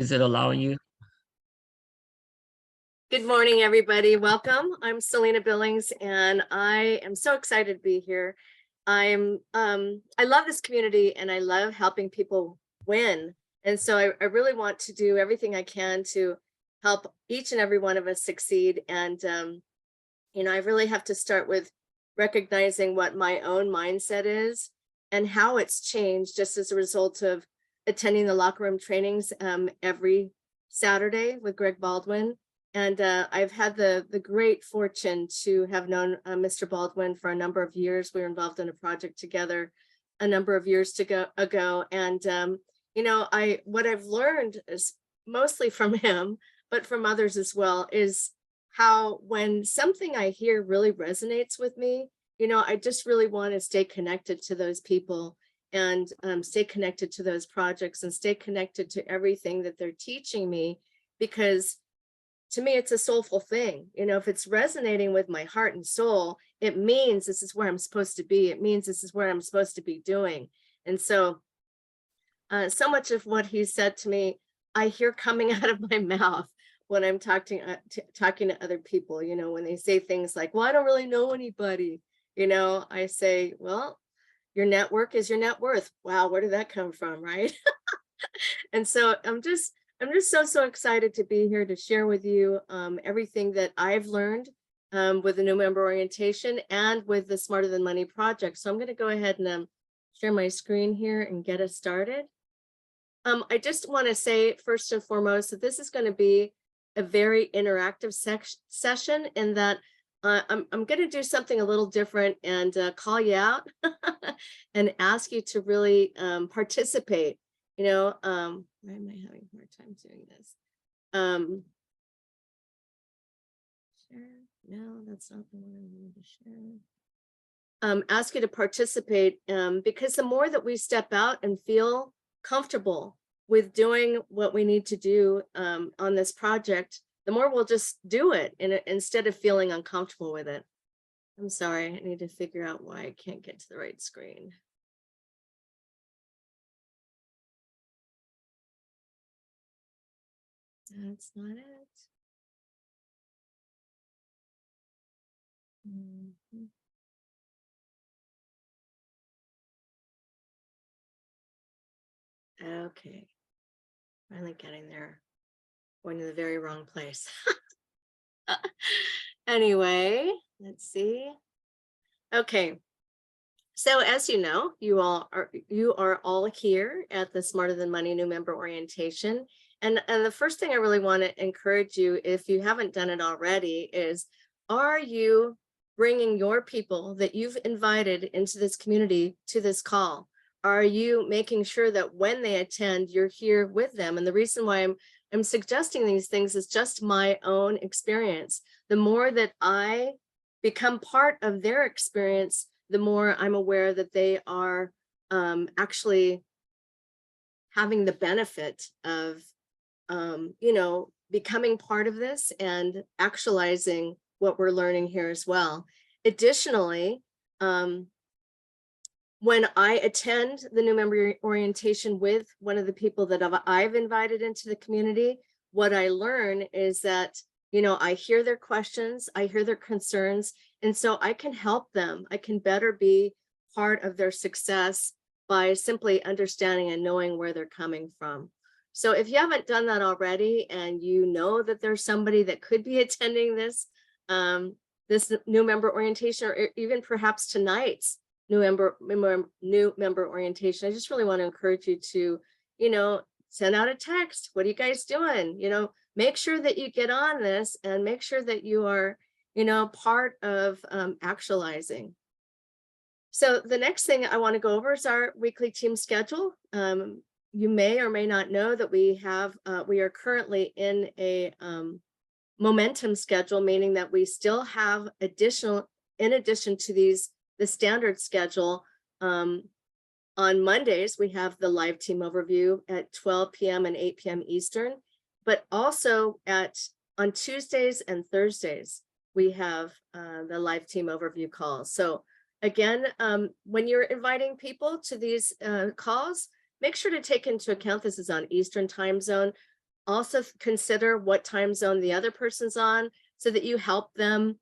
Is it allowing you? Good morning, everybody. Welcome. I'm Selena Billings, and I am so excited to be here. I love this community and I love helping people win. And so I really want to do everything I can to help each and every one of us succeed. And I really have to start with recognizing what my own mindset is and how it's changed just as a result of attending the locker room trainings every Saturday with Greg Baldwin. And I've had the great fortune to have known Mr. Baldwin for a number of years. We were involved in a project together a number of years ago. And, what I've learned is mostly from him, but from others as well, is how when something I hear really resonates with me, I just really want to stay connected to those people and stay connected to those projects and stay connected to everything that they're teaching me, because to me, it's a soulful thing. If it's resonating with my heart and soul, it means this is where I'm supposed to be. It means this is where I'm supposed to be doing. And so much of what he said to me, I hear coming out of my mouth when I'm talking to other people, when they say things like, well, I don't really know anybody, I say, well, your network is your net worth. Wow, where did that come from? Right. And so I'm just so excited to be here to share with you everything that I've learned with the new member orientation and with the Smarter Than Money project. So I'm going to go ahead and share my screen here and get us started. I just want to say first and foremost that this is going to be a very interactive session, in that I'm going to do something a little different and call you out and ask you to really participate. Why am I having a hard time doing this? Share. No, that's not the one I wanted to share. Ask you to participate because the more that we step out and feel comfortable with doing what we need to do on this project, the more we'll just do it instead of feeling uncomfortable with it. I'm sorry, I need to figure out why I can't get to the right screen. That's not it. Okay, finally getting there. Going to the very wrong place. Anyway, let's see. Okay. So as you know, you are all here at the Smarter Than Money new member orientation. And the first thing I really want to encourage you, if you haven't done it already, is are you bringing your people that you've invited into this community to this call? Are you making sure that when they attend, you're here with them? And the reason why I'm suggesting these things is just my own experience. The more that I become part of their experience, the more I'm aware that they are actually having the benefit of, becoming part of this and actualizing what we're learning here as well. Additionally, when I attend the new member orientation with one of the people that I've invited into the community, what I learn is that, I hear their questions, I hear their concerns, and so I can help them. I can better be part of their success by simply understanding and knowing where they're coming from. So if you haven't done that already, and you know that there's somebody that could be attending this new member orientation, or even perhaps tonight's new member orientation, I just really want to encourage you to, send out a text. What are you guys doing? Make sure that you get on this and make sure that you are, part of actualizing. So the next thing I want to go over is our weekly team schedule. You may or may not know that we are currently in a momentum schedule, meaning that we still have in addition to the standard schedule, on Mondays, we have the live team overview at 12 p.m. and 8 p.m. Eastern, but also on Tuesdays and Thursdays, we have the live team overview calls. So again, when you're inviting people to these calls, make sure to take into account this is on Eastern time zone. also consider what time zone the other person's on so that you help them,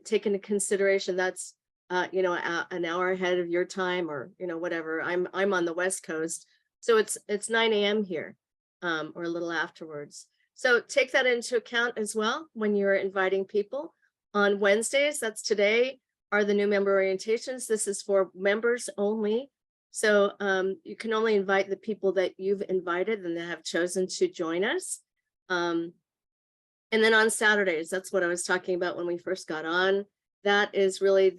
take into consideration that's, an hour ahead of your time, or, whatever. I'm on the West Coast, so it's 9 a.m. here, or a little afterwards. So take that into account as well when you're inviting people. On Wednesdays, that's today, are the new member orientations. This is for members only. So you can only invite the people that you've invited and that have chosen to join us. And then on Saturdays, that's what I was talking about when we first got on. That is really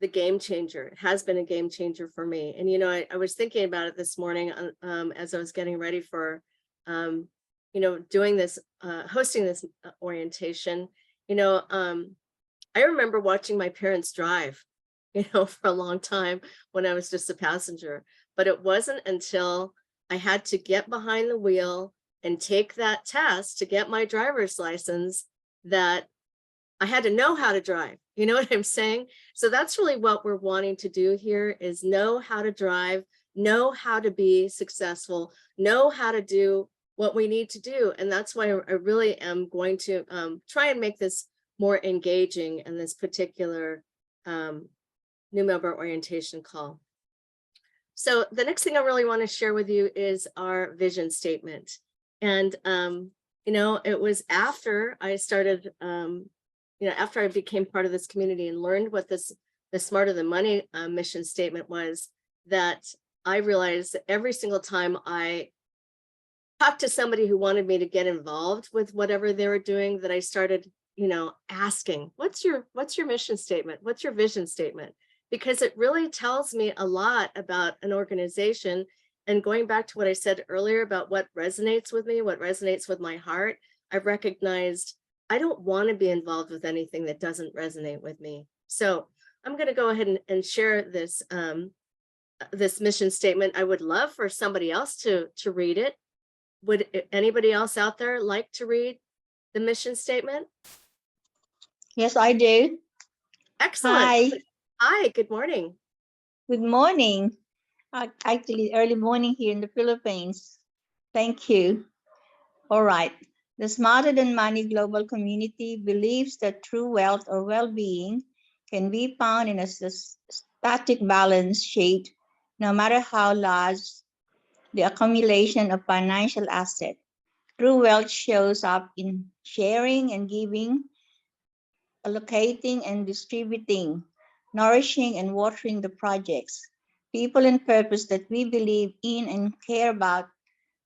the game changer. It has been a game changer for me. And, I was thinking about it this morning as I was getting ready for, doing this, hosting this orientation. I remember watching my parents drive, for a long time when I was just a passenger. But it wasn't until I had to get behind the wheel and take that test to get my driver's license that I had to know how to drive. You know what I'm saying? So that's really what we're wanting to do here, is know how to drive, know how to be successful, know how to do what we need to do. And that's why I really am going to try and make this more engaging in this particular new member orientation call. So the next thing I really want to share with you is our vision statement. And, it was after I started, after I became part of this community and learned what the Smarter Than Money mission statement was, that I realized that every single time I talked to somebody who wanted me to get involved with whatever they were doing, that I started, asking, what's your mission statement? What's your vision statement? Because it really tells me a lot about an organization. And going back to what I said earlier about what resonates with me, what resonates with my heart, I've recognized I don't want to be involved with anything that doesn't resonate with me. So I'm going to go ahead and share this this mission statement. I would love for somebody else to read it. Would anybody else out there like to read the mission statement? Yes, I do. Excellent. Hi. Hi, good morning. Good morning. Actually, early morning here in the Philippines. Thank you. All right. The Smarter Than Money global community believes that true wealth or well-being can be found in a static balance sheet, no matter how large the accumulation of financial assets. True wealth shows up in sharing and giving, allocating and distributing, nourishing and watering the projects, people and purpose that we believe in and care about,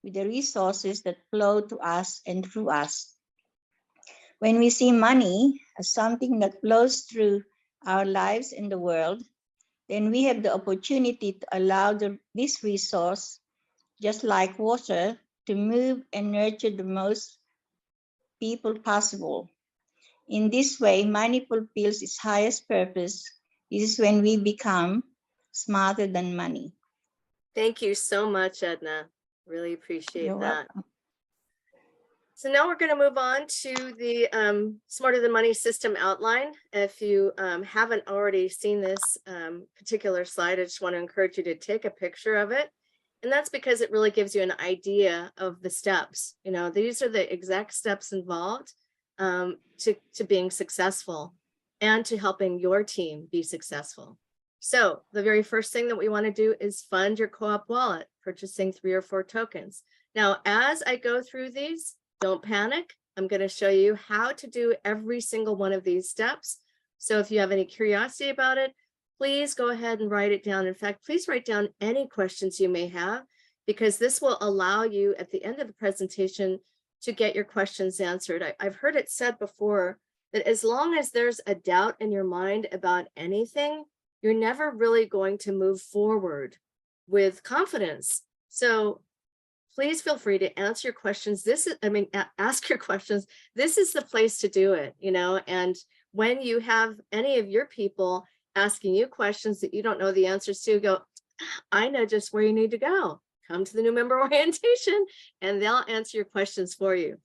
with the resources that flow to us and through us. When we see money as something that flows through our lives in the world, then we have the opportunity to allow this resource, just like water, to move and nurture the most people possible. In this way, money fulfills its highest purpose. This is when we become smarter than money. Thank you so much, Edna. Really appreciate You're that. welcome. So now we're going to move on to the Smarter Than Money system outline. If you haven't already seen this particular slide, I just want to encourage you to take a picture of it. And that's because it really gives you an idea of the steps. These are the exact steps involved to being successful and to helping your team be successful. So the very first thing that we want to do is fund your co-op wallet, purchasing 3 or 4 tokens. Now, as I go through these, don't panic. I'm going to show you how to do every single one of these steps. So if you have any curiosity about it, please go ahead and write it down. In fact, please write down any questions you may have, because this will allow you at the end of the presentation to get your questions answered. I've heard it said before that as long as there's a doubt in your mind about anything, you're never really going to move forward with confidence. So please feel free to answer your questions. Ask your questions. This is the place to do it, and when you have any of your people asking you questions that you don't know the answers to, go, I know just where you need to go. Come to the new member orientation and they'll answer your questions for you.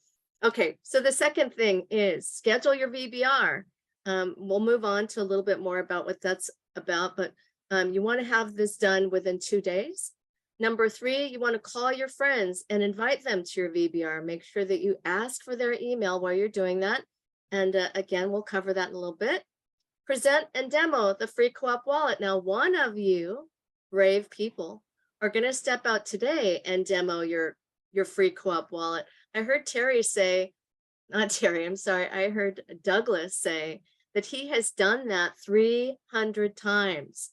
Okay, so the second thing is schedule your VBR. We'll move on to a little bit more about what that's about, but you want to have this done within 2 days. Number 3, you want to call your friends and invite them to your VBR. Make sure that you ask for their email while you're doing that. And again, we'll cover that in a little bit. Present and demo the free co-op wallet. Now, one of you brave people are going to step out today and demo your free co-op wallet. I heard Terry say, not Terry, I'm sorry. I heard Douglas say that he has done that 300 times,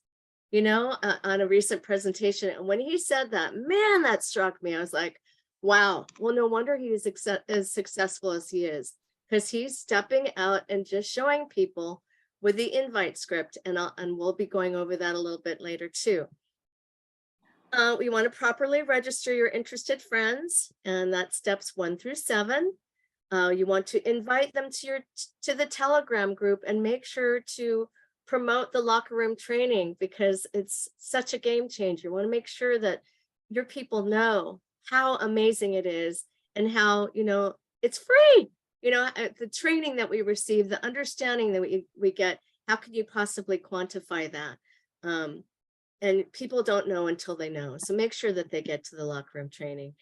on a recent presentation. And when he said that, man, that struck me. I was like, wow, well, no wonder he is as successful as he is, because he's stepping out and just showing people with the invite script. And we'll be going over that a little bit later too. We want to properly register your interested friends, and that's steps 1 through 7. You want to invite them to the Telegram group and make sure to promote the locker room training, because it's such a game changer. You want to make sure that your people know how amazing it is and how, it's free. The training that we receive, the understanding that we get, how can you possibly quantify that? And people don't know until they know. So make sure that they get to the locker room training.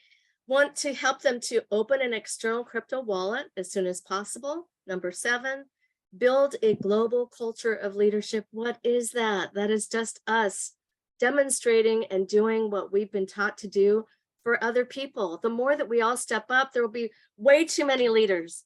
Want to help them to open an external crypto wallet as soon as possible. Number 7, build a global culture of leadership. What is that? That is just us demonstrating and doing what we've been taught to do for other people. The more that we all step up, there will be way too many leaders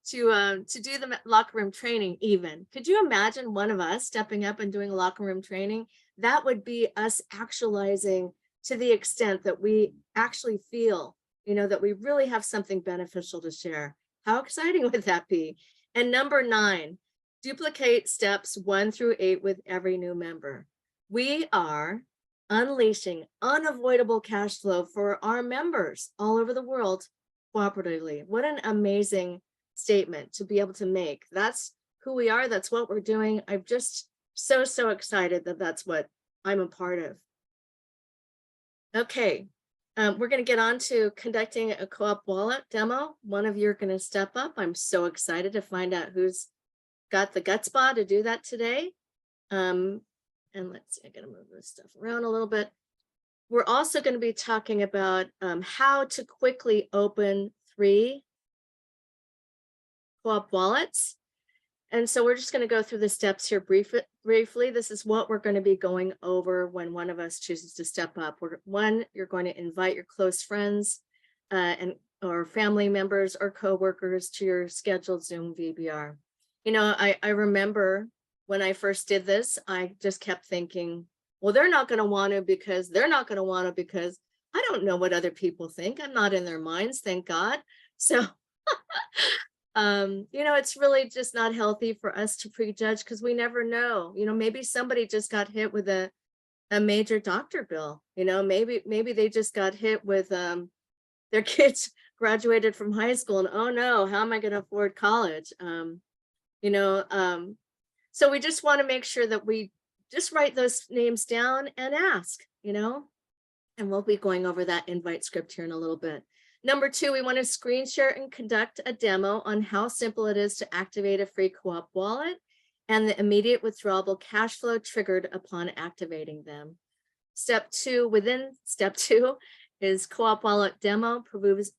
to do the locker room training even. Could you imagine one of us stepping up and doing locker room training? That would be us actualizing to the extent that we actually feel, that we really have something beneficial to share. How exciting would that be? And number 9, duplicate steps 1 through 8 with every new member. We are unleashing unavoidable cash flow for our members all over the world cooperatively. What an amazing statement to be able to make. That's who we are. That's what we're doing. I'm just so excited that that's what I'm a part of. Okay, we're going to get on to conducting a co-op wallet demo. One of you are going to step up. I'm so excited to find out who's got the gutspaw to do that today. And let's see, I got to move this stuff around a little bit. We're also going to be talking about how to quickly open 3 co-op wallets. And so we're just going to go through the steps here briefly. This is what we're going to be going over when one of us chooses to step up. You're going to invite your close friends or family members or coworkers to your scheduled Zoom VBR. I remember when I first did this, I just kept thinking, well, they're not going to want to because I don't know what other people think. I'm not in their minds, thank God. So it's really just not healthy for us to prejudge, because we never know. Maybe somebody just got hit with a major doctor bill. Maybe they just got hit with their kids graduated from high school and, oh no, how am I going to afford college? So we just want to make sure that we just write those names down and ask, and we'll be going over that invite script here in a little bit. Number 2, we want to screen share and conduct a demo on how simple it is to activate a free co-op wallet and the immediate withdrawable cash flow triggered upon activating them. Within step 2 is co-op wallet demo proves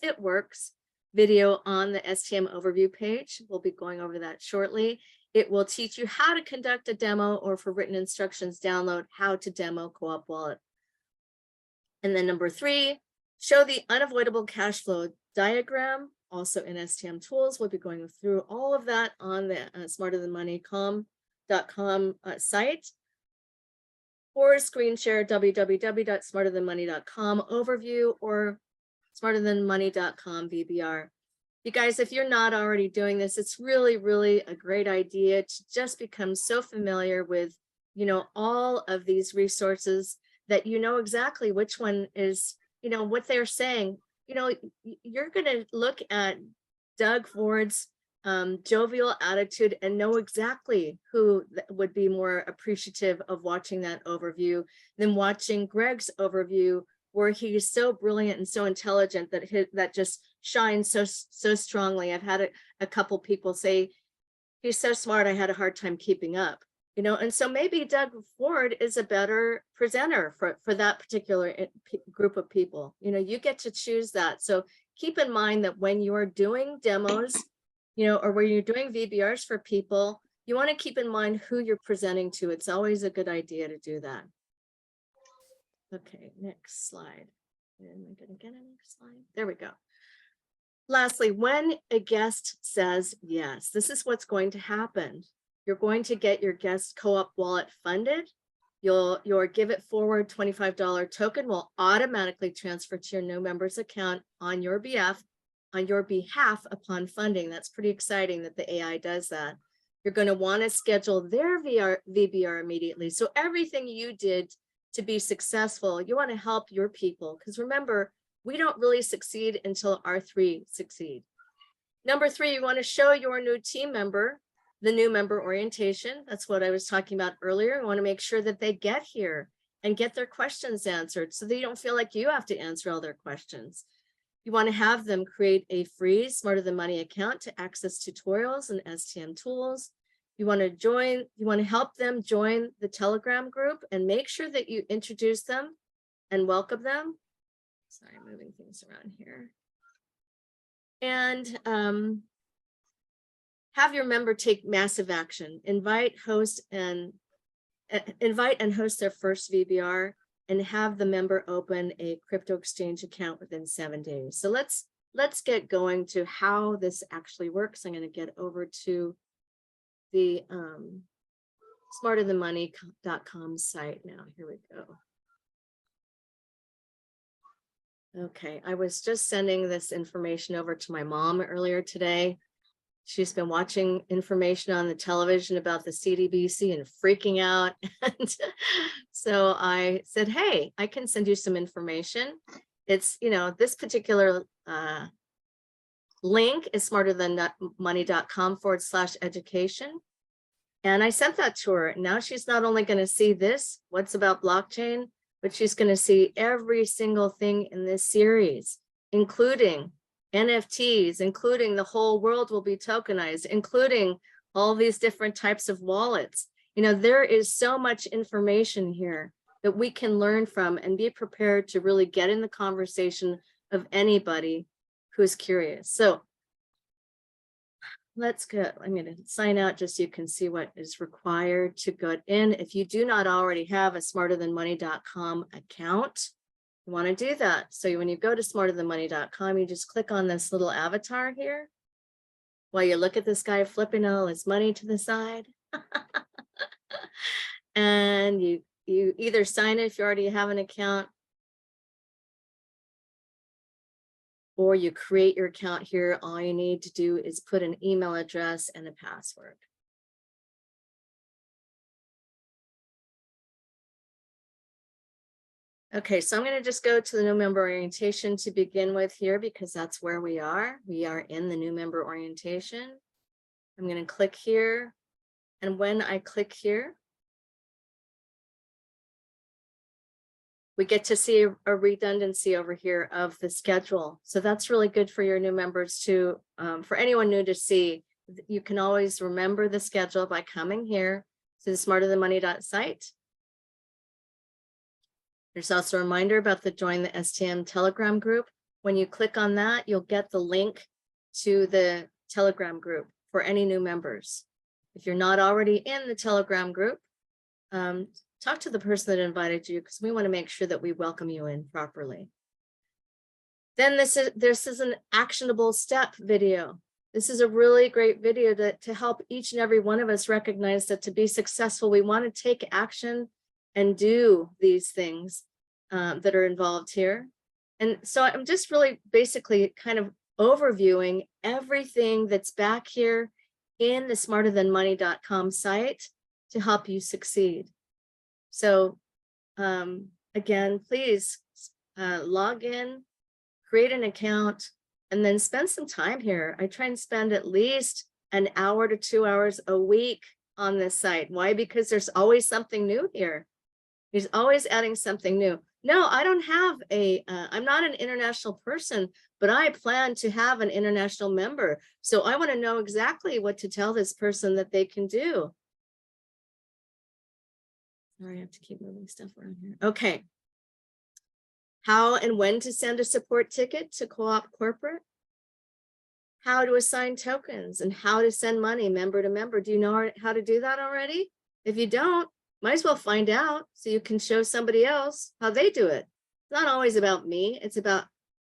it works video on the STM overview page. We'll be going over that shortly. It will teach you how to conduct a demo, or for written instructions, download how to demo co-op wallet. And then number 3, show the unavoidable cash flow diagram, also in STM tools. We'll be going through all of that on the smarterthanmoney.com site, or screen share www.smarterthanmoney.com overview or smarterthanmoney.com VBR. You guys, if you're not already doing this, it's really, really a great idea to just become so familiar with, all of these resources that exactly which one is, what they're saying. You're going to look at Doug Ford's jovial attitude and know exactly who would be more appreciative of watching that overview than watching Greg's overview, where he's so brilliant and so intelligent that just shines so strongly. I've had a couple people say, he's so smart, I had a hard time keeping up. and so maybe Doug Ford is a better presenter for that particular group of people. You get to choose that. So keep in mind that when you're doing demos, or when you're doing VBRs for people, you want to keep in mind who you're presenting to. It's always a good idea to do that. Okay, next slide. Am I going to get a next slide? There we go. Lastly, when a guest says yes, this is what's going to happen. You're going to get your guest co-op wallet funded. Your Give It Forward $25 token will automatically transfer to your new member's account on your behalf upon funding. That's pretty exciting that the AI does that. You're going to want to schedule their VBR immediately. So everything you did to be successful, you want to help your people, because remember, we don't really succeed until our 3 succeed. Number 3, you want to show your new team member the new member orientation. That's what I was talking about earlier. You want to make sure that they get here and get their questions answered so they don't feel like you have to answer all their questions. You want to have them create a free Smarter Than Money account to access tutorials and STM tools. You want to help them join the Telegram group and make sure that you introduce them and welcome them. Sorry, moving things around here. And have your member take massive action. Invite and host their first VBR, and have the member open a crypto exchange account within 7 days. So let's get going to how this actually works. I'm going to get over to the smarterthanmoney.com site now. Here we go. Okay, I was just sending this information over to my mom earlier today. She's been watching information on the television about the CDBC and freaking out. And so I said, hey, I can send you some information. It's, this particular link is smarterthanmoney.com/education. And I sent that to her. Now she's not only going to see this, what's about blockchain, but she's going to see every single thing in this series, including NFTs, including the whole world will be tokenized, including all these different types of wallets. There is so much information here that we can learn from and be prepared to really get in the conversation of anybody who's curious. So let's go. I'm going to sign out just so you can see what is required to get in. If you do not already have a smarterthanmoney.com account, you want to do that. So when you go to smarterthanmoney.com, you just click on this little avatar here while you look at this guy flipping all his money to the side. And you either sign it if you already have an account, or you create your account here. All you need to do is put an email address and a password. Okay, so I'm going to just go to the new member orientation to begin with here, because that's where we are. We are in the new member orientation. I'm going to click here. And when I click here, we get to see a redundancy over here of the schedule. So that's really good for your new members to, for anyone new to see. You can always remember the schedule by coming here to the smarterthanmoney.site. There's also a reminder about the Join the STM Telegram group. When you click on that, you'll get the link to the Telegram group for any new members. If you're not already in the Telegram group, talk to the person that invited you, because we want to make sure that we welcome you in properly. Then this is an actionable step video. This is a really great video to help each and every one of us recognize that to be successful, we want to take action and do these things that are involved here. And so I'm just really basically kind of overviewing everything that's back here in the smarterthanmoney.com site to help you succeed. So again, please log in, create an account, and then spend some time here. I try and spend at least an hour to 2 hours a week on this site. Why? Because there's always something new here. He's always adding something new. No, I don't have I'm not an international person, but I plan to have an international member. So I want to know exactly what to tell this person that they can do. Sorry, I have to keep moving stuff around here. Okay. How and when to send a support ticket to Co-op Corporate. How to assign tokens and how to send money member to member. Do you know how to do that already? If you don't, might as well find out so you can show somebody else how they do it. It's not always about me. It's about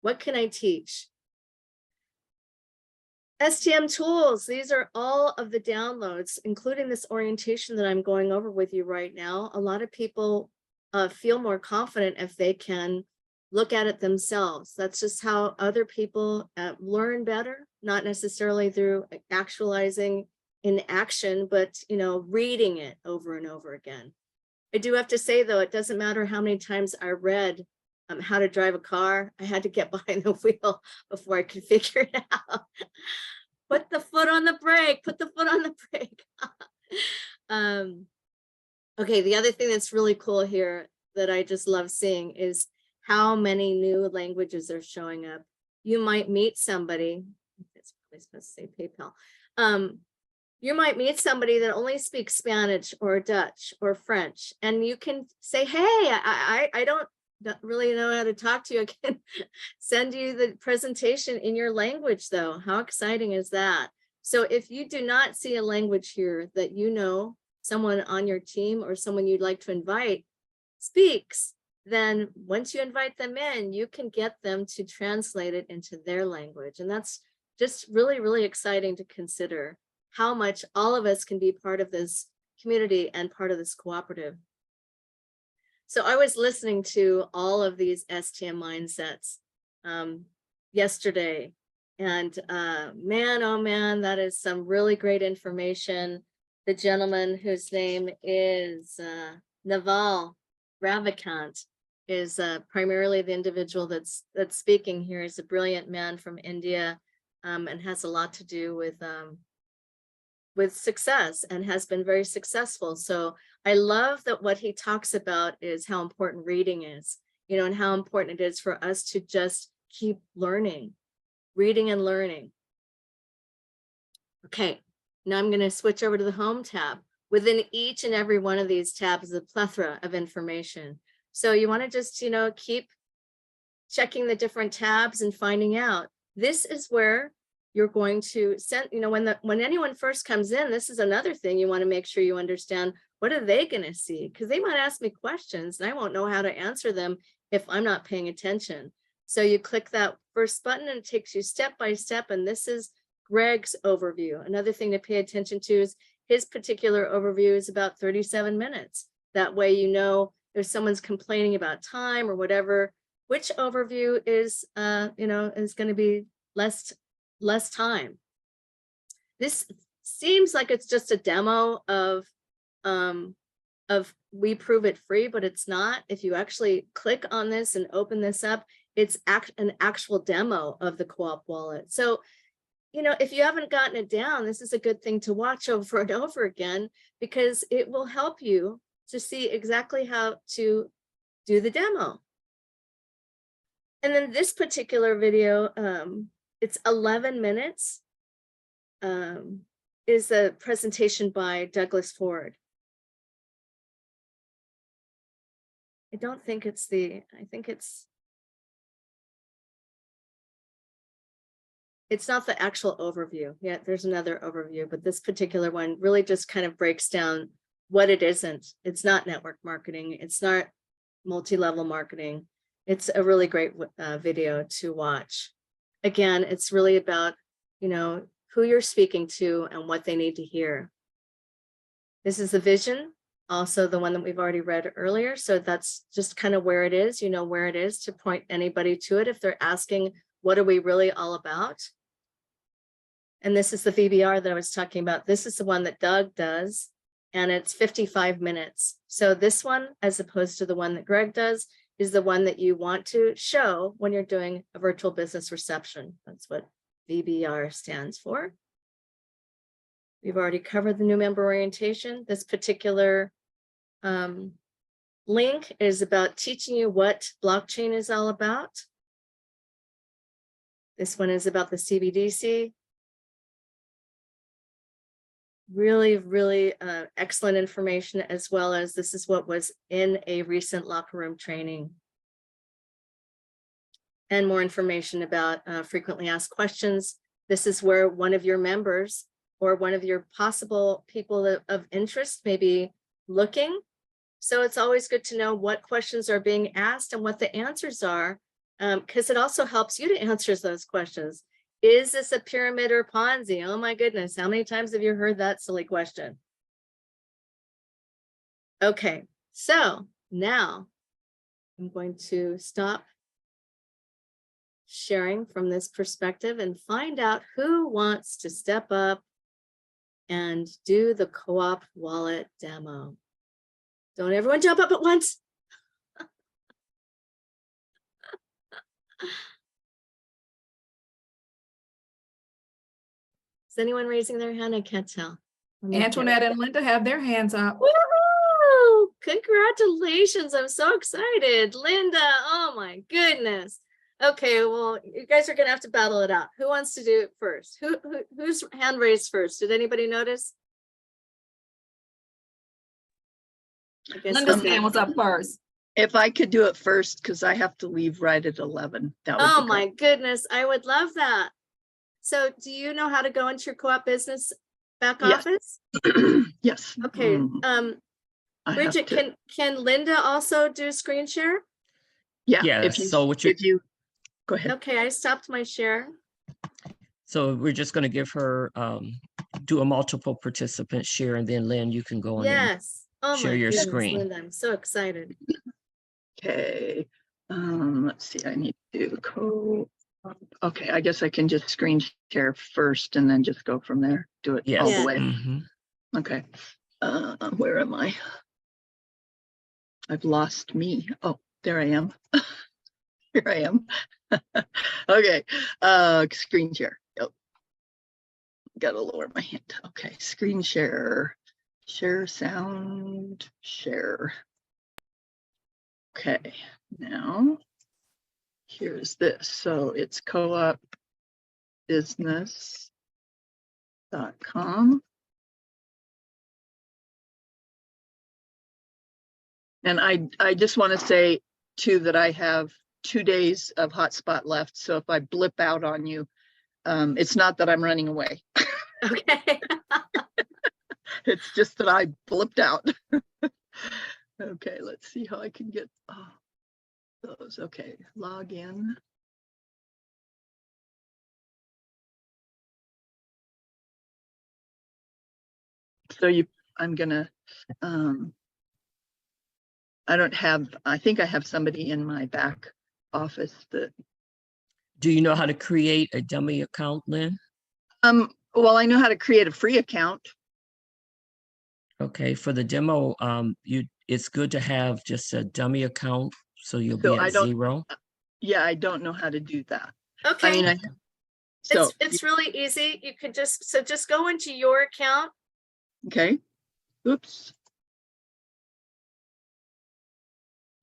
what can I teach? STM tools. These are all of the downloads, including this orientation that I'm going over with you right now. A lot of people feel more confident if they can look at it themselves. That's just how other people learn better, not necessarily through actualizing in action, but reading it over and over again. I do have to say, though, it doesn't matter how many times I read how to drive a car. I had to get behind the wheel before I could figure it out. Put the foot on the brake, put the foot on the brake. Okay, the other thing that's really cool here that I just love seeing is how many new languages are showing up. You might meet somebody, it's probably supposed to say PayPal. You might meet somebody that only speaks Spanish or Dutch or French, and you can say, hey, I don't really know how to talk to you. I can send you the presentation in your language, though. How exciting is that? So if you do not see a language here that someone on your team or someone you'd like to invite speaks, then once you invite them in, you can get them to translate it into their language. And that's just really, really exciting to consider how much all of us can be part of this community and part of this cooperative. So I was listening to all of these STM mindsets yesterday, and man, oh man, that is some really great information. The gentleman whose name is Naval Ravikant is primarily the individual that's speaking here. Is a brilliant man from India, and has a lot to do with success and has been very successful. So I love that what he talks about is how important reading is, and how important it is for us to just keep learning, reading and learning. Okay, now I'm going to switch over to the Home tab. Within each and every one of these tabs is a plethora of information. So you want to just, keep checking the different tabs and finding out. This is where you're going to send, when anyone first comes in, this is another thing you want to make sure you understand. What are they going to see? Because they might ask me questions and I won't know how to answer them if I'm not paying attention. So you click that first button and it takes you step by step. And this is Greg's overview. Another thing to pay attention to is his particular overview is about 37 minutes. That way, if someone's complaining about time or whatever, which overview is, is going to be less time. This seems like it's just a demo of We Prove It Free, but it's not. If you actually click on this and open this up, it's an actual demo of the Co-op wallet. So, if you haven't gotten it down, this is a good thing to watch over and over again, because it will help you to see exactly how to do the demo. And then this particular video, it's 11 minutes, is a presentation by Douglas Ford. I think it's not the actual overview. Yeah, there's another overview, but this particular one really just kind of breaks down what it isn't. It's not network marketing. It's not multi-level marketing. It's a really great video to watch. Again, it's really about, who you're speaking to and what they need to hear. This is the vision, also the one that we've already read earlier. So that's just kind of where it is, where it is to point anybody to it if they're asking, what are we really all about? And this is the VBR that I was talking about. This is the one that Doug does, and it's 55 minutes. So this one, as opposed to the one that Greg does, is the one that you want to show when you're doing a virtual business reception. That's what VBR stands for. We've already covered the new member orientation. This particular link is about teaching you what blockchain is all about. This one is about the CBDC. really, really excellent information, as well as this is what was in a recent locker room training. And more information about frequently asked questions. This is where one of your members or one of your possible people of interest may be looking. So it's always good to know what questions are being asked and what the answers are, because it also helps you to answer those questions. Is this a pyramid or Ponzi? Oh my goodness, how many times have you heard that silly question? Okay, so now I'm going to stop sharing from this perspective and find out who wants to step up and do the co-op wallet demo. Don't everyone jump up at once. Is anyone raising their hand? I can't tell. Antoinette and Linda have their hands up. Woohoo! Congratulations. I'm so excited. Linda, oh my goodness. Okay, well, you guys are gonna have to battle it out. Who wants to do it first? Whose hand raised first? Did anybody notice? I guess Linda's hand was up first. If I could do it first, because I have to leave right at 11. That would oh be my great. goodness, I would love that. So do you know how to go into your co-op business back Yes. office? Yes. Okay. I have Bridget, to- can Linda also do screen share? Yeah. Yes, If you, so what you- if you go ahead. Okay, I stopped my share. So we're just going to give her, do a multiple participant share, and then Lynn, you can go on and Yes. Oh share my your goodness, screen. Linda, I'm so excited. Okay. Let's see. I need to go. Okay. I guess I can just screen share first and then just go from there. Do it all Yes. the way. Mhm. Okay. Where am I? I've lost me. Oh, there I am. Here I am. Okay. Screen share. Yep. Gotta lower my hand. Okay. Screen share. Share sound. Share. Okay. Now here's this. So it's coopbusiness.com. And I just want to say too that I have 2 days of hotspot left. So if I blip out on you, it's not that I'm running away. Okay. It's just that I blipped out. Okay, let's see how I can get those. Okay, log in. So I'm gonna, I think I have somebody in my back office that, Do you know how to create a dummy account, Lynn? well, I know how to create a free account. Okay, for the demo, it's good to have just a dummy account, so you'll So be I at don't- 0. Yeah, I don't know how to do that. Okay. I mean, so, it's really easy. You could just go into your account. okay, oops.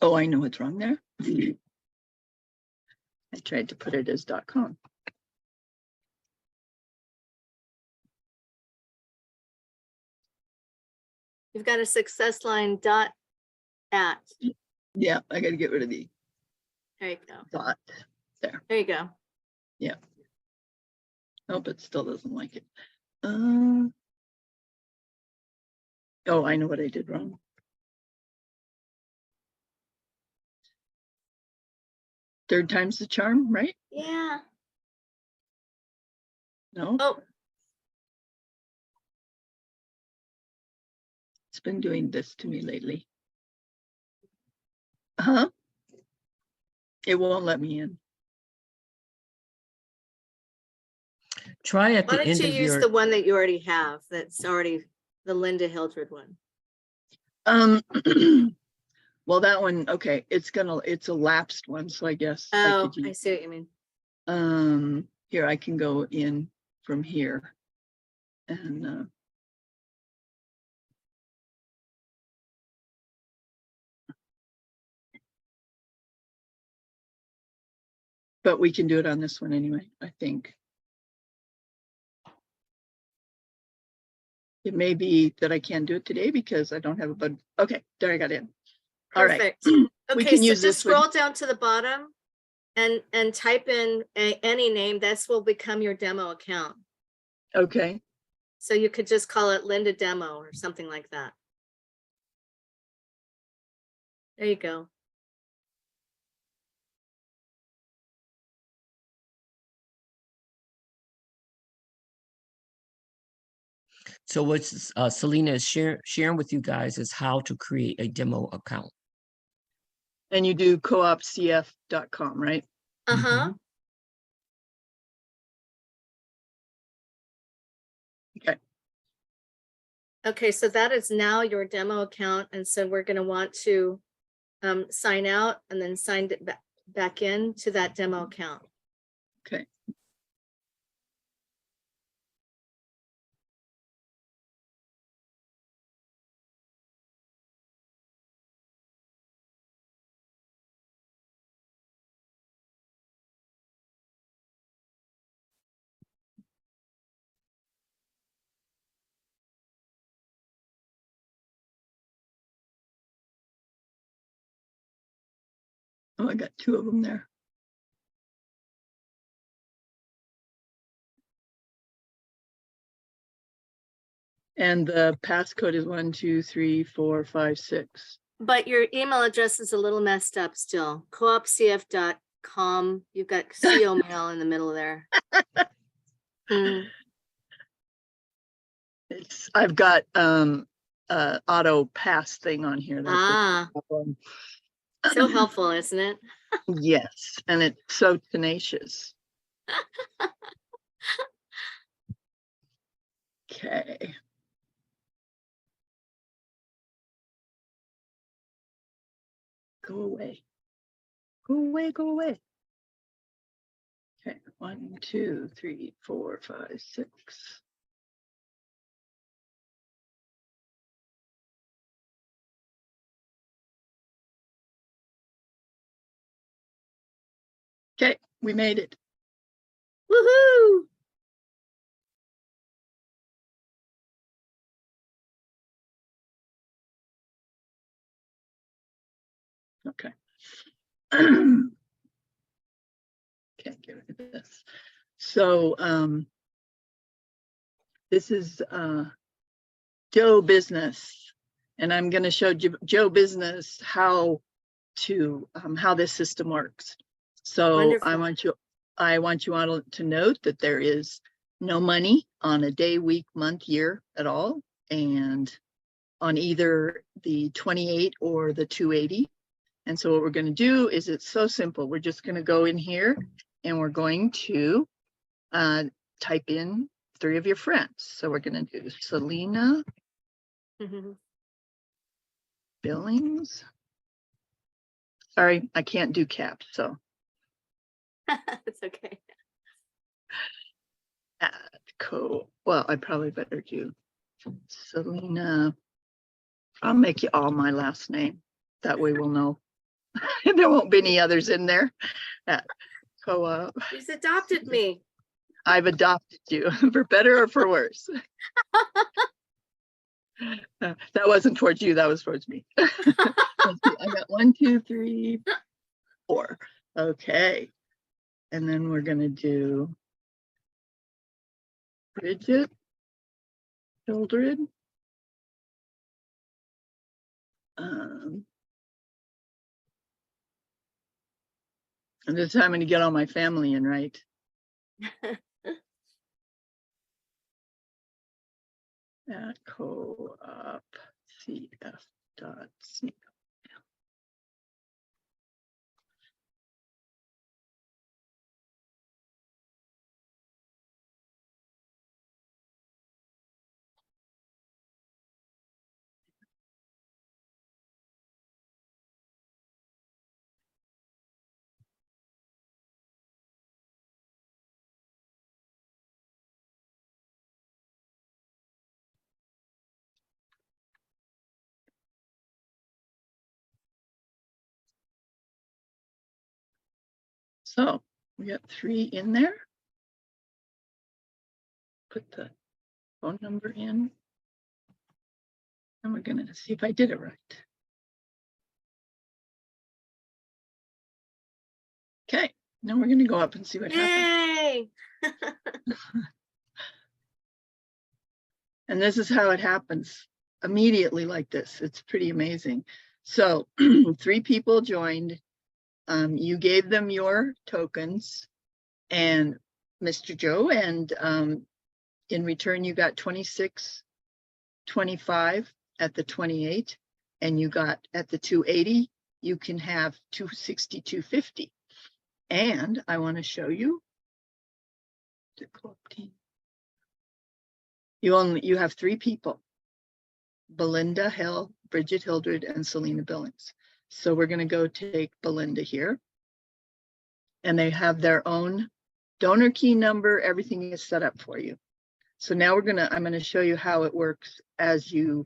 Oh, I know what's wrong there. I tried to put it as .com. You've got a success line dot at. Yeah, I gotta get rid of the There you go. dot there. There you go. Yeah. Nope, it still doesn't like it. Oh, I know what I did wrong. Third time's the charm, right? Yeah. No, Oh, it's been doing this to me lately. Huh? It won't let me in. Try at why the don't end you of use your, the one that you already have? That's already the Linda Hildred one. Well, that one, okay, it's a lapsed one, so I guess Oh, could I use, see what you mean. here I can go in from here and but we can do it on this one anyway, I think. It may be that I can't do it today because I don't have a bud. Okay, there I got in. All right. Perfect. We Okay, can so use just this one. scroll down to the bottom and type in any name. This will become your demo account. Okay. So you could just call it Linda Demo or something like that. There you go. So what Selena is sharing with you guys is how to create a demo account. And you do coopcf.com, right? Uh-huh. Okay. Okay, so that is now your demo account. And so we're going to want to sign out and then sign it back in to that demo account. Okay. Oh, I got 2 of them there. And the passcode is 1, 2, 3, 4, 5, 6. But your email address is a little messed up still. coopcf.com. You've got CO mail in the middle there. I've got auto pass thing on here. That's Ah, the problem. so helpful, isn't it? Yes, and it's so tenacious. Okay. Go away. Go away, go away. Okay, 1, 2, 3, 4, 5, 6. Okay, we made it. Woohoo! Okay. Can't get rid of this. So this is Joe Business, and I'm going to show Joe Business how this system works. So Wonderful. I want you all to note that there is no money on a day, week, month, year at all, and on either the 28 or the 280. And so what we're going to do is, it's so simple. We're just going to go in here and we're going to type in 3 of your friends. So we're going to do Selena Billings. Sorry, I can't do caps, so. It's okay. Well, I probably better do Selena. I'll make you all my last name. That way we'll know. There won't be any others in there. Co-op. He's adopted me. I've adopted you for better or for worse. That wasn't towards you, that was towards me. Let's see, I got 1, 2, 3, 4. Okay. And then we're going to do Bridget, Mildred. And this time I'm going to get all my family in, right? At coopcf.c. So we got 3 in there. Put the phone number in. And we're gonna see if I did it right. Okay, now we're gonna go up and see what happens. Yay! And this is how it happens immediately like this. It's pretty amazing. So 3 people joined. You gave them your tokens and Mr. Joe, and in return, you got 26.25 at the 28, and you got at the 280, you can have 262.50. And I want to show you the club team. You have 3 people: Belinda Hill, Bridget Hildred, and Selena Billings. So we're going to go take Belinda here, and they have their own donor key number. Everything is set up for you. So now I'm going to show you how it works as you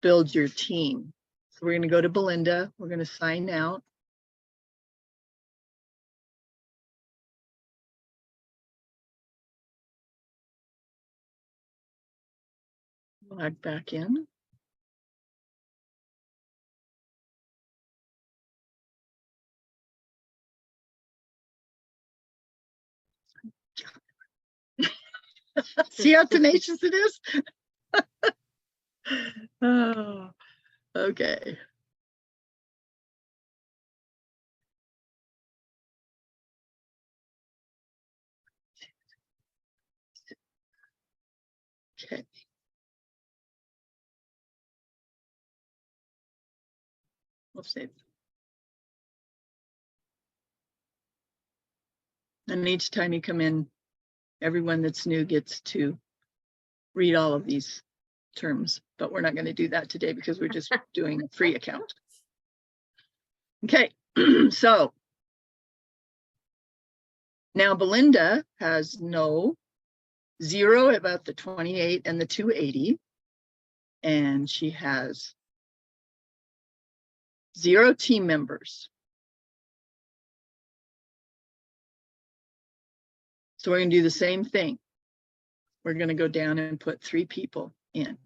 build your team. So we're going to go to Belinda. We're going to sign out. Log back in. See how tenacious it is? Oh, okay. Okay. We'll save. And each time you come in, everyone that's new gets to read all of these terms, but we're not going to do that today because we're just doing a free account. Okay, so now Belinda has no 0 about the 28 and the 280, and she has 0 team members. So we're going to do the same thing. We're going to go down and put 3 people in.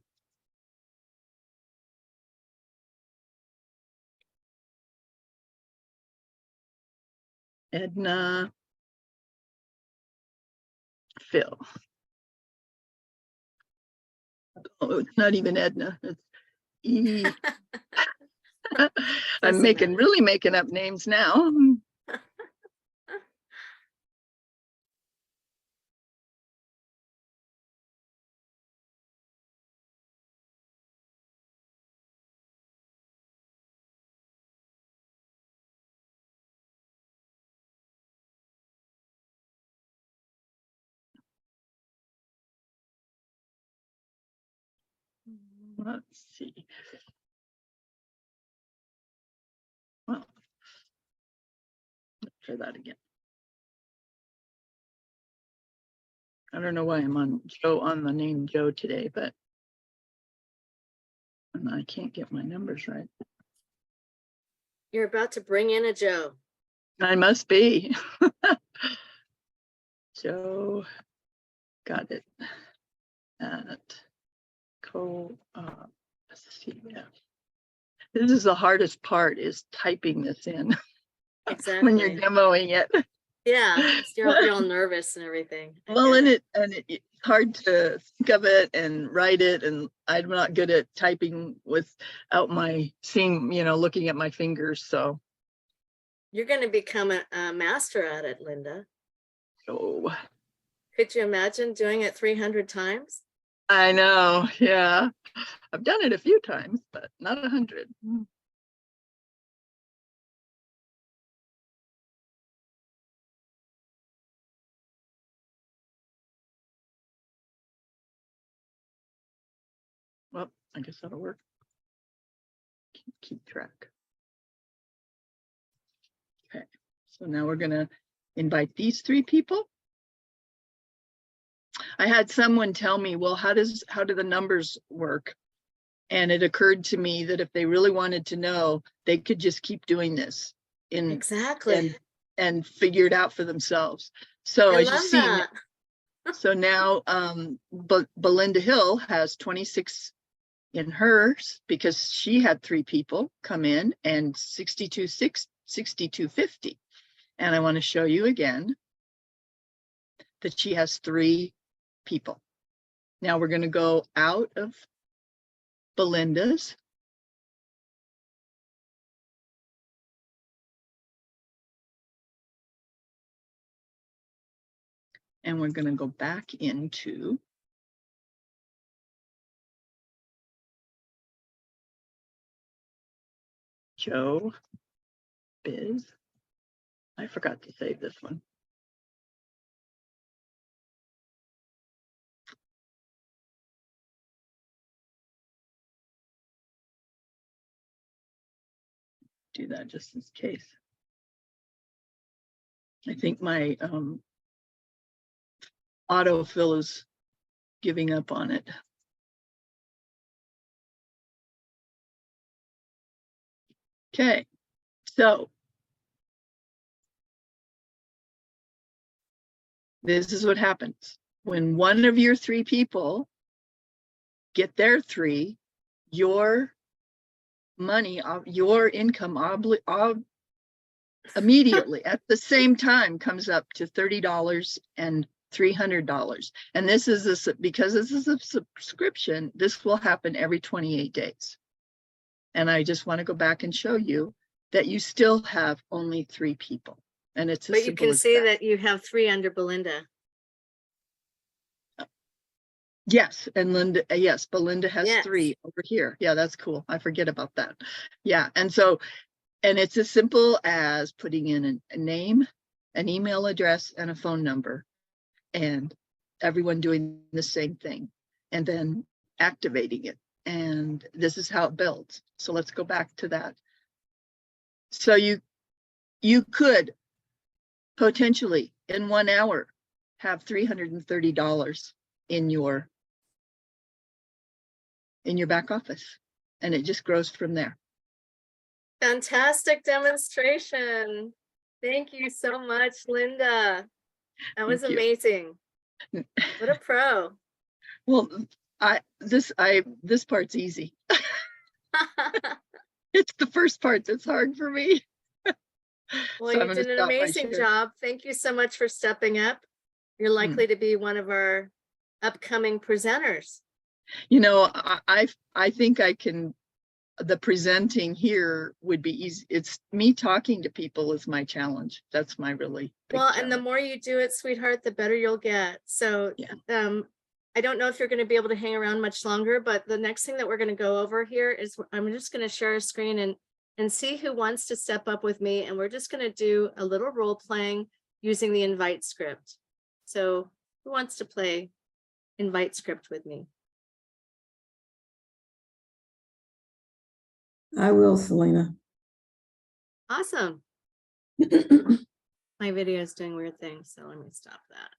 Edna, Phil. Oh, it's not even Edna. It's E. I'm really making up names now. Let's see. Well, let's try that again. I don't know why I'm on the name Joe today, but I can't get my numbers right. You're about to bring in a Joe. I must be. Joe, got it. At yeah. This is the hardest part, is typing this in. Exactly. When you're demoing it. Yeah, you're all nervous and everything. Well, and it's hard to think of it and write it, and I'm not good at typing without my looking at my fingers. So you're going to become a master at it, Linda. Oh, could you imagine doing it 300 times? I know. Yeah, I've done it a few times, but not 100. Well, I guess that'll work. Keep track. Okay, so now we're gonna invite these 3 people. I had someone tell me, well, how do the numbers work? And it occurred to me that if they really wanted to know, they could just keep doing this Exactly and figure it out for themselves. So I as you see, so now Belinda Hill has 26 in hers, because she had 3 people come in, and 62.50. And I want to show you again that she has 3 people. Now we're going to go out of Belinda's. And we're going to go back into Joe Biz. I forgot to save this one. Do that just in case. I think my autofill is giving up on it. Okay, so this is what happens. When one of your 3 people get their 3, your money, your income immediately at the same time comes up to $30 and $300. And this is because this is a subscription, this will happen every 28 days. And I just want to go back and show you that you still have only 3 people. And it's But you can see that you have 3 under Belinda. Yes, and Linda, yes, Belinda has Yes. 3 over here. Yeah, that's cool. I forget about that. Yeah, and so, and it's as simple as putting in a name, an email address, and a phone number, and everyone doing the same thing, and then activating it. And this is how it builds. So let's go back to that. So you could potentially in 1 hour have $330 in your back office, and it just grows from there. Fantastic demonstration. Thank you so much, Linda. That was Thank you. amazing. What a pro. Well, this part's easy. It's the first part that's hard for me. Well, So I'm you gonna did an stop my amazing share. job. Thank you so much for stepping up. You're likely to be one of our upcoming presenters. You know, I think I can. The presenting here would be easy. It's me talking to people is my challenge. That's my really big Well, and the challenge. more you do it, sweetheart, the better you'll get. So Yeah. I don't know if you're going to be able to hang around much longer, but the next thing that we're going to go over here is I'm just going to share a screen and see who wants to step up with me. And we're just going to do a little role playing using the invite script. So who wants to play invite script with me? I will, Selena. Awesome. My video is doing weird things, so let me stop that.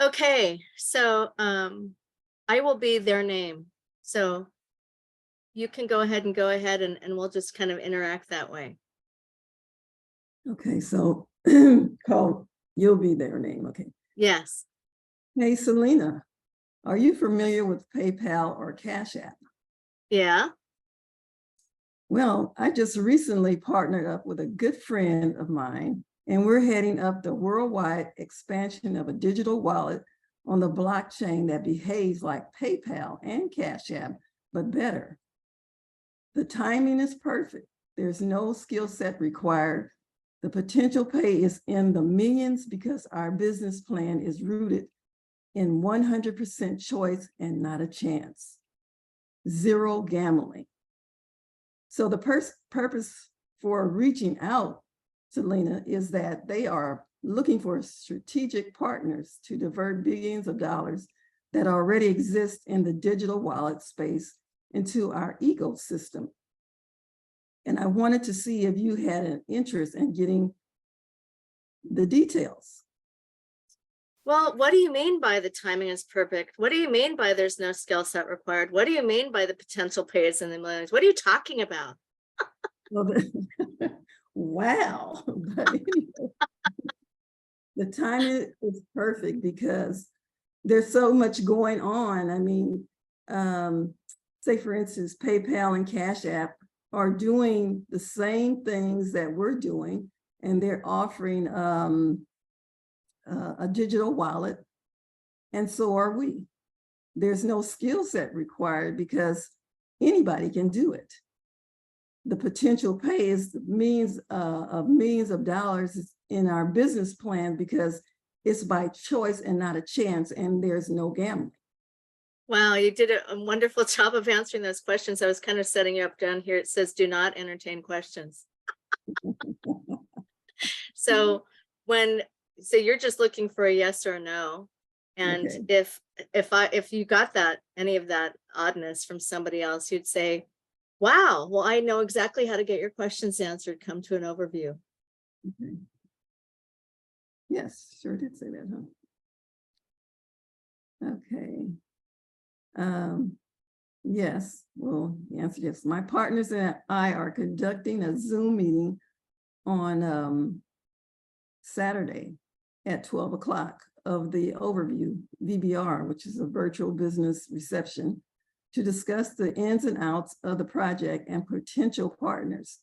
Okay, so I will be their name. So you can go ahead and we'll just kind of interact that way. Okay, so call, you'll be their name. Okay. Yes. Hey, Selena, are you familiar with PayPal or Cash App? Yeah. Well, I just recently partnered up with a good friend of mine, and we're heading up the worldwide expansion of a digital wallet on the blockchain that behaves like PayPal and Cash App, but better. The timing is perfect. There's no skill set required. The potential pay is in the millions because our business plan is rooted in 100% choice and not a chance. Zero gambling. So the purpose for reaching out to Lena is that they are looking for strategic partners to divert billions of dollars that already exist in the digital wallet space into our ecosystem. And I wanted to see if you had an interest in getting the details. Well, what do you mean by the timing is perfect? What do you mean by there's no skill set required? What do you mean by the potential pays in the millions? What are you talking about? Well, wow. But anyway, the timing is perfect because there's so much going on. I mean, say for instance, PayPal and Cash App are doing the same things that we're doing, and they're offering a digital wallet, and so are we. There's no skill set required because anybody can do it. The potential pay is means of millions of dollars in our business plan because it's by choice and not a chance, and there's no gambling. Wow, you did a wonderful job of answering those questions. I was kind of setting you up down here. It says, do not entertain questions. So so you're just looking for a yes or a no. And Okay. if you got any of that oddness from somebody else, you'd say, wow, well, I know exactly how to get your questions answered. Come to an overview. Okay. Yes, sure did say that, huh? Okay. Yes, well, the answer is yes. My partners and I are conducting a Zoom meeting on Saturday at 12 o'clock of the overview, VBR, which is a virtual business reception, to discuss the ins and outs of the project and potential partners.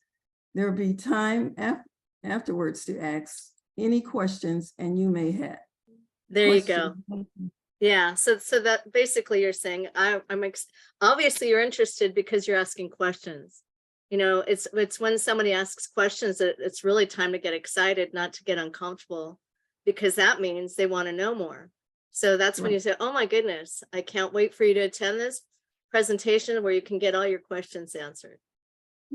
There will be time afterwards to ask any questions and you may have. There you go. Yeah, so that basically you're saying obviously you're interested because you're asking questions. You know, it's when somebody asks questions that it's really time to get excited, not to get uncomfortable, because that means they want to know more. So that's when you say, oh my goodness, I can't wait for you to attend this presentation where you can get all your questions answered.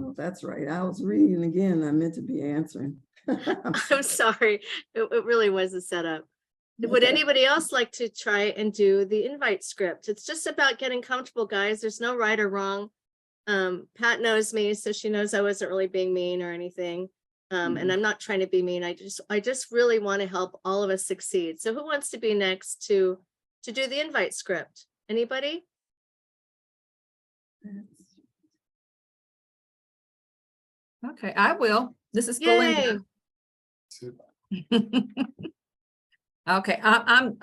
Oh, that's right. I was reading again. I meant to be answering. I'm sorry. It really was a setup. Would anybody else like to try and do the invite script? It's just about getting comfortable, guys. There's no right or wrong. Pat knows me, so she knows I wasn't really being mean or anything. And I'm not trying to be mean. I just really want to help all of us succeed. So who wants to be next to do the invite script? Anybody? Okay, I will. This is Yay. Belinda. Okay, I'm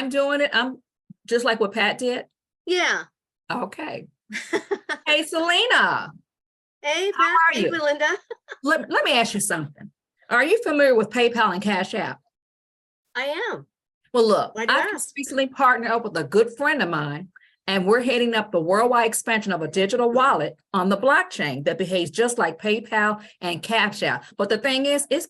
doing it. I'm just like what Pat did. Yeah. Okay. Hey, Selena. Hey, How Pat. are Hey, you? Belinda. Let me ask you something. Are you familiar with PayPal and Cash App? I am. Well, look, Why do you I've ask? just recently partnered up with a good friend of mine, and we're heading up the worldwide expansion of a digital wallet on the blockchain that behaves just like PayPal and Cash App. But the thing is, it's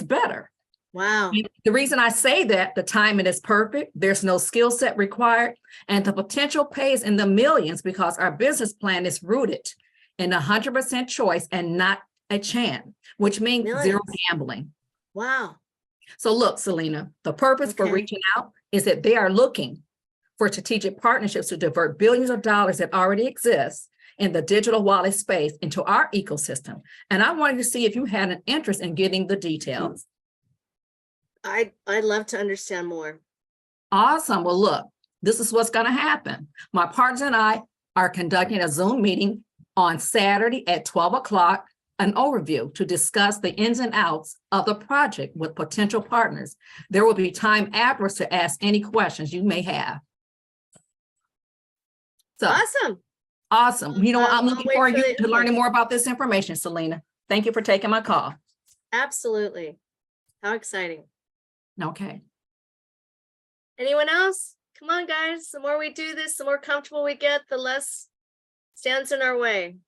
better. Wow. The reason I say that, the timing is perfect. There's no skill set required, and the potential pays in the millions because our business plan is rooted in 100% choice and not a chance, which means zero Millions. gambling. Wow. So look, Selena, the purpose for Okay. reaching out is that they are looking for strategic partnerships to divert billions of dollars that already exist in the digital wallet space into our ecosystem. And I wanted to see if you had an interest in getting the details. I'd love to understand more. Awesome. Well, look, this is what's going to happen. My partners and I are conducting a Zoom meeting on Saturday at 12 o'clock, an overview to discuss the ins and outs of the project with potential partners. There will be time afterwards to ask any questions you may have. So Awesome. awesome. You know, I'm I'll looking wait forward for the to info. learning more about this information, Selena. Thank you for taking my call. Absolutely. How exciting. Okay. Anyone else? Come on, guys. The more we do this, the more comfortable we get, the less stands in our way.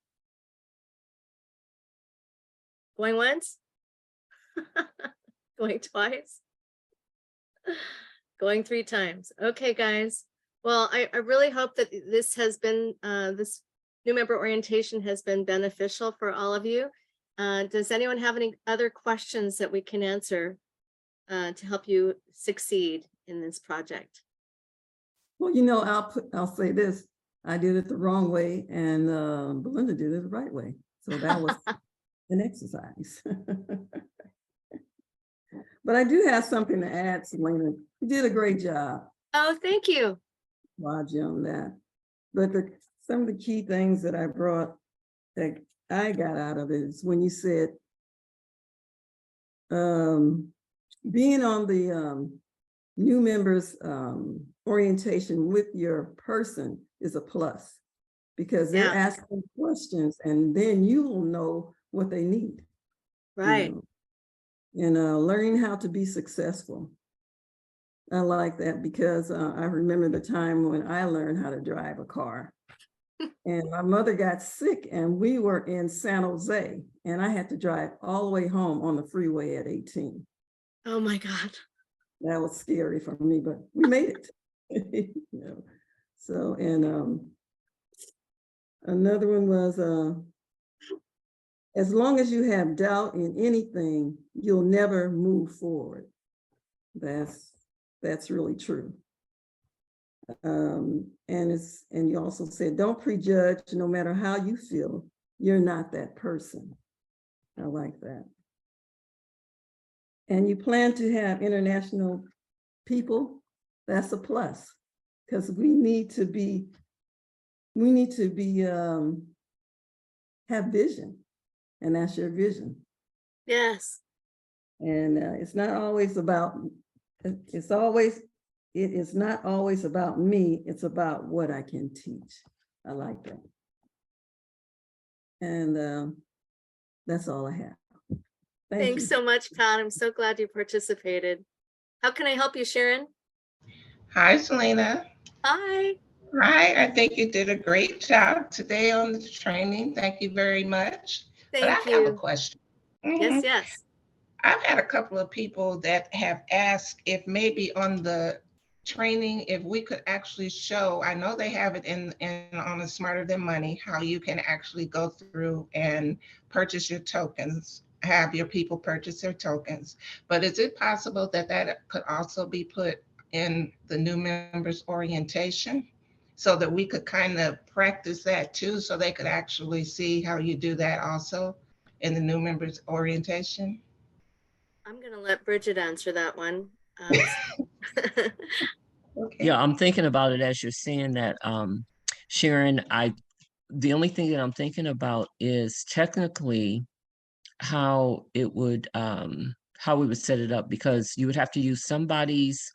Going once? Going twice? Going 3 times. Okay, guys. Well, I really hope that this has been, this new member orientation has been beneficial for all of you. Does anyone have any other questions that we can answer to help you succeed in this project? Well, you know, I'll say this. I did it the wrong way, and Belinda did it the right way. So that was an exercise. But I do have something to add, Selena. You did a great job. Oh, thank you. Lodge on that. But some of the key things that I brought that I got out of it is when you said being on the new members orientation with your person is a plus, because they're Yeah. asking questions and then you will know what they need. Right. And learning how to be successful. I like that because I remember the time when I learned how to drive a car. And my mother got sick and we were in San Jose and I had to drive all the way home on the freeway at 18. Oh my God. That was scary for me, but we made it. So, and another one was, as long as you have doubt in anything, you'll never move forward. That's really true. And you also said, don't prejudge, no matter how you feel, you're not that person. I like that. And you plan to have international people, that's a plus, because we need to have vision, and that's your vision. Yes. And it is not always about me, it's about what I can teach. I like that. And that's all I have. Thanks you. so much, Pat. I'm so glad you participated. How can I help you, Sharon? Hi, Selena. Hi. Hi, I think you did a great job today on the training. Thank you very much. But I Thank have a you. question. Yes, yes. I've had a couple of people that have asked if maybe on the training, if we could actually show, I know they have it in on the Smarter Than Money, how you can actually go through and purchase your tokens, have your people purchase their tokens. But is it possible that that could also be put in the new members orientation so that we could kind of practice that too, so they could actually see how you do that also in the new members orientation? I'm going to let Bridget answer that one. Okay. Yeah, I'm thinking about it as you're saying that, Sharon. The only thing that I'm thinking about is technically how we would set it up, because you would have to use somebody's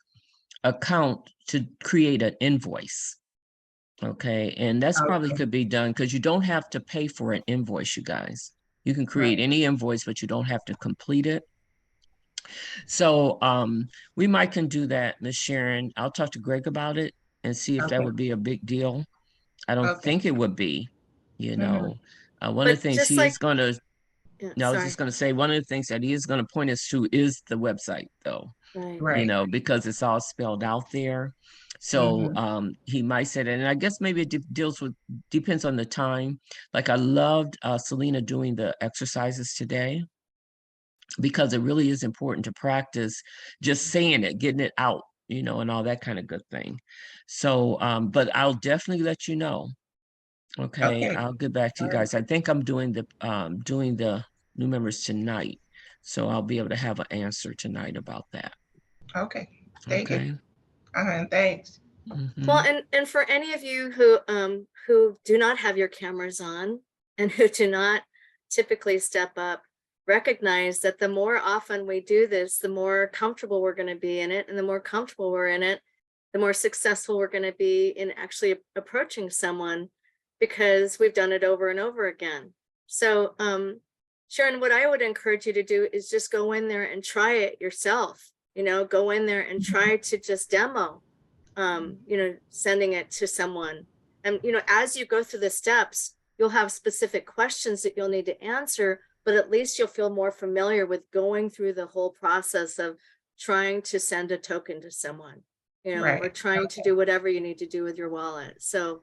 account to create an invoice. Okay, and that's probably Okay. could be done because you don't have to pay for an invoice, you guys. You can create Right. any invoice, but you don't have to complete it. So we might can do that, Miss Sharon. I'll talk to Greg about it and see if that Okay. would be a big deal. I don't Okay. think it would be, you know. One of But the things just he like, is going to, yeah, no, I was just sorry. going to say, one of the things that he is going to point us to is the website, though, Right. you Right. know, because it's all spelled out there. So he might say that, and I guess maybe it depends on the time. Like I loved Selena doing the exercises today, because it really is important to practice just saying it, getting it out, you know, and all that kind of good thing. So, but I'll definitely let you know. Okay, Okay. I'll get back to All you right. guys. I think I'm doing the new members tonight, so I'll be able to have an answer tonight about that. Okay. Thank you. Okay. Thanks. Well, Mhm. and for any of you who do not have your cameras on and who do not typically step up, recognize that the more often we do this, the more comfortable we're going to be in it, and the more comfortable we're in it, the more successful we're going to be in actually approaching someone, because we've done it over and over again. So Sharon, what I would encourage you to do is just go in there and try it yourself. You know, go in there and try to just demo, you know, sending it to someone. And, you know, as you go through the steps, you'll have specific questions that you'll need to answer, but at least you'll feel more familiar with going through the whole process of trying to send a token to someone, you know, or Right. trying to do whatever you need to do with your wallet. So,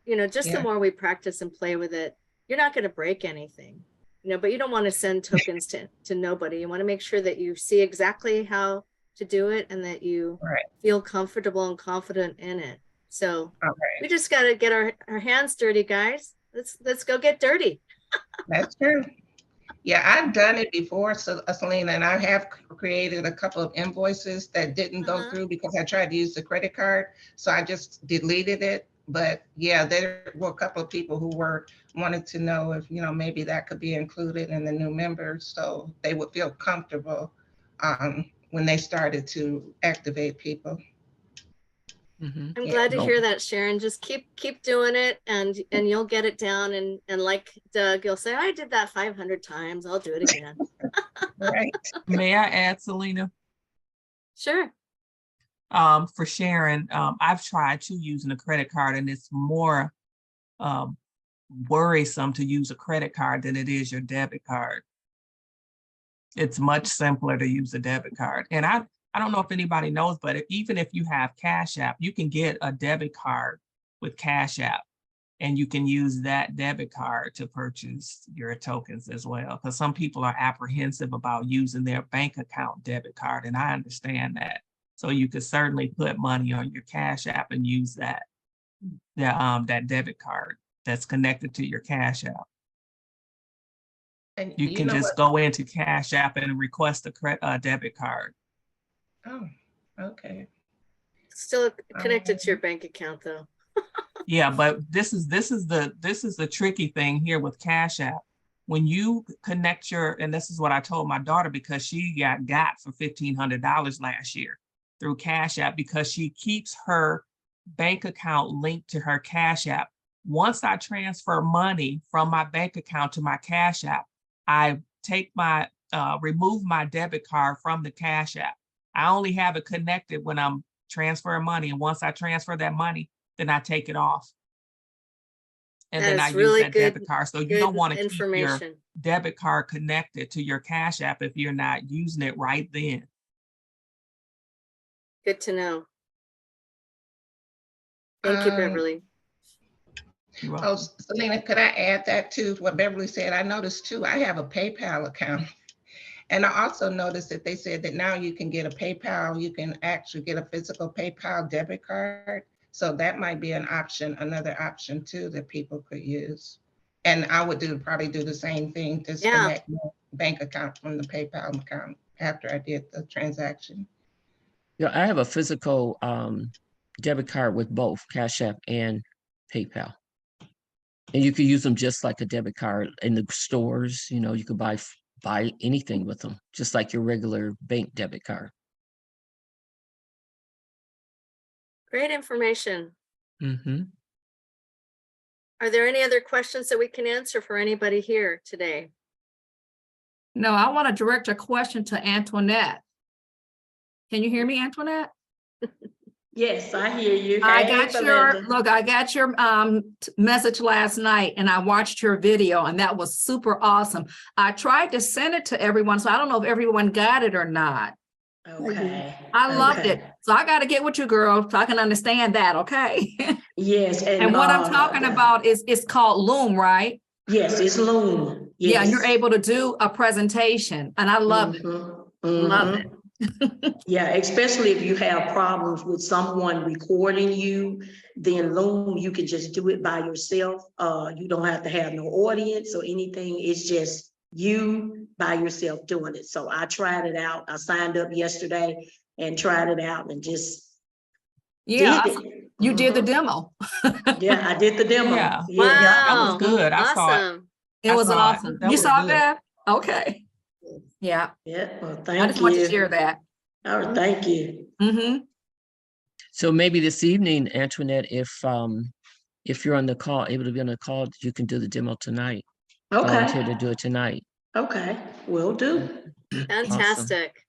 you know, just the Yeah. more we practice and play with it, you're not going to break anything, you know, but you don't want to send tokens to nobody. You want to make sure that you see exactly how to do it and that you Right. feel comfortable and confident in it. So Okay. we just got to get our hands dirty, guys. Let's go get dirty. That's true. Yeah, I've done it before, so Selena, and I have created a couple of invoices that didn't go through because I tried to use the credit card. So I just deleted it. But yeah, there were a couple of people who wanted to know if, you know, maybe that could be included in the new members so they would feel comfortable when they started to activate people. Mhm. I'm Yeah. glad to No. hear that, Sharon. Just keep doing it, and you'll get it down. And like Doug, you'll say, I did that 500 times. I'll do it again. Right. May I add, Selena? Sure. For Sharon, I've tried to using a credit card, and it's more worrisome to use a credit card than it is your debit card. It's much simpler to use a debit card. And I don't know if anybody knows, but even if you have Cash App, you can get a debit card with Cash App, and you can use that debit card to purchase your tokens as well. Because some people are apprehensive about using their bank account debit card, and I understand that. So you could certainly put money on your Cash App and use that debit card that's connected to your Cash App. And You can know just what? go into Cash App and request a debit card. Oh, okay. Still connected to your bank account, though. Yeah, but this is the tricky thing here with Cash App. When you connect and this is what I told my daughter, because she got for $1,500 last year through Cash App, because she keeps her bank account linked to her Cash App. Once I transfer money from my bank account to my Cash App, I take remove my debit card from the Cash App. I only have it connected when I'm transferring money. And once I transfer that money, then I take it off. And then I use that debit card. So you don't want to keep your debit card connected to your Cash App if you're not using it right then. Good to know. Thank you, Beverly. You're Oh, welcome. Selena, could I add that to what Beverly said? I noticed too, I have a PayPal account. And I also noticed that they said that now you can get a PayPal, you can actually get a physical PayPal debit card. So that might be an option, another option too, that people could use. And I would probably do the same thing, disconnect my bank account from the PayPal account after I did the transaction. Yeah, I have a physical debit card with both Cash App and PayPal. And you could use them just like a debit card in the stores. You know, you could buy anything with them, just like your regular bank debit card. Great information. Mm-hmm. Are there any other questions that we can answer for anybody here today? No, I want to direct a question to Antoinette. Can you hear me, Antoinette? Yes, I hear you. I Hey, got Belinda. I got your message last night, and I watched your video, and that was super awesome. I tried to send it to everyone, so I don't know if everyone got it or not. Okay. I loved Okay. it. So I got to get with you, girl, so I can understand that, okay? Yes. And what I'm talking about is it's called Loom, right? Yes, it's Loom. Yes. Yeah, and you're able to do a presentation, and I love it. Love it. Yeah, especially if you have problems with someone recording you, then Loom, you can just do it by yourself. You don't have to have no audience or anything. It's just you by yourself doing it. So I tried it out. I signed up yesterday and tried it out and just Yeah, did it. you did the demo. Yeah, I did the demo. Yeah. Wow. That was good. I saw it. Awesome. It was saw it. awesome. That You was saw good. that? Okay. Yeah, Yeah, well, I thank just want to you. share that. Oh, thank you. Mm-hmm. So maybe this evening, Antoinette, if you're on the call, able to be on the call, you can do the demo tonight. Volunteer to Okay, do it tonight. okay, will do. Fantastic.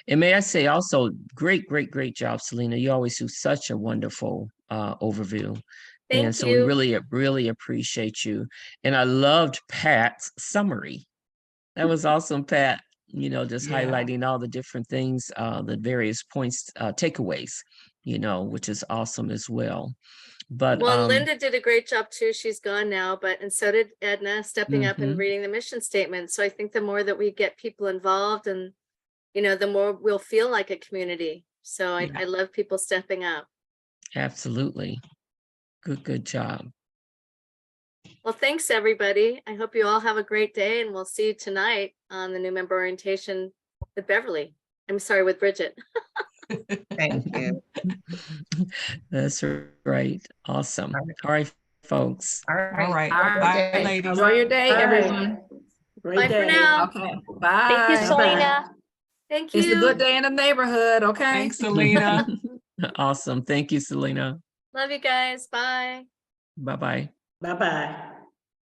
And may I say also, great job, Selena. You always do such a wonderful overview. And Thank so we you. really appreciate you. And I loved Pat's summary. That was awesome, Pat. You know, just Yeah. highlighting all the different things, the various points, takeaways, you know, which is awesome as well. But Well, Linda did a great job too. She's gone now, and so did Edna, stepping up and Mhm. reading the mission statement. So I think the more that we get people involved, and you know, the more we'll feel like a community. So I love people stepping up. absolutely. Good job. Well, thanks everybody. I hope you all have a great day, and we'll see you tonight on the new member orientation with Beverly. I'm sorry, with Bridget. Thank you. That's right. Awesome. All right, folks. All All right. right. All right. Bye, ladies. Enjoy your day, All right. everyone. Great Bye for day. now. Okay, Thank you, bye. Selena. Thank you. It's a good day in the neighborhood, okay? Thanks, Selena. Awesome. Thank you, Selena. Thanks, Selena. Awesome. Thank you, Selena. Love you guys. Bye. Bye-bye. Bye-bye.